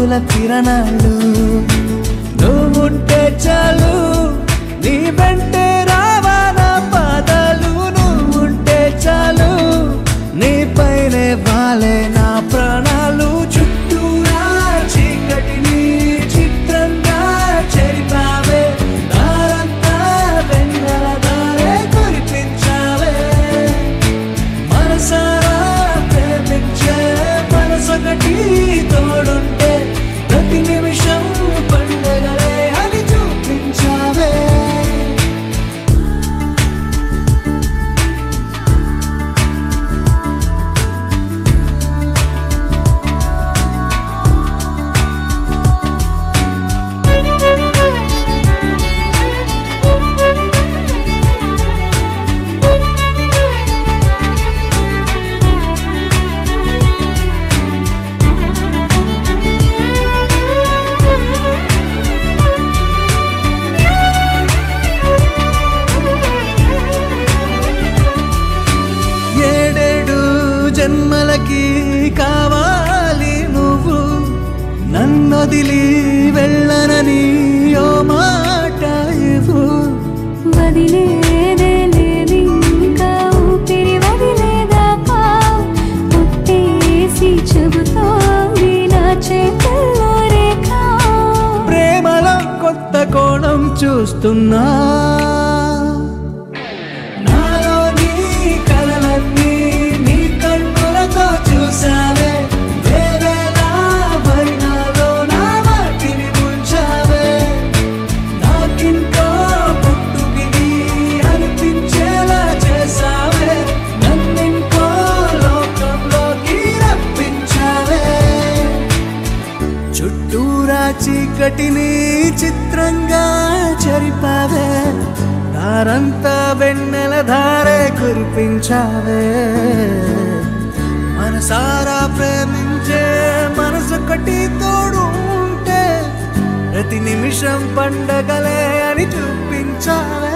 కాంతుల కిరణాలు నువ్వుంటే చాలు నీ వెంటే రావాలా పాదాలు నువ్వుంటే చాలు నీ పైనే వాలే నా ప్రాణాలు చుట్టూరా చీకటిని చిత్రంగా చెరిపావే దారంతా వెన్నెల దారే కురిపించావే మనసారా ప్రేమించే మనసొకటి తోడుంటే ప్రతి నిమిషం పండగలే అని చూపించావే జన్మలకి కావాలి నువ్వు నన్నొదిలి వెళ్ళనని ఓ మాట ఇవ్వు వదిలేదే లేదు ఇంకా ఊపిరి వదిలేదాకా ముట్టేసి చెబుతోంది నా చేతుల్లో రేఖ ప్రేమలో కొత్త కోణం చూస్తున్నా చూసావే వేరేలా వైనాలో నా వాటిని ముంచావే నాకింకో పుట్టుకిది అనిపించేలా చేసావే నన్నింకో లోకంలోకి రప్పించావే చుట్టూరా చీకటిని చిత్రంగా చెరిపావే దారంతా వెన్నెల ధారే కురిపించావే మనసారా ప్రేమించే మనసొకటి తోడు ఉంటే ప్రతి నిమిషం పండగలే అని చూపించావే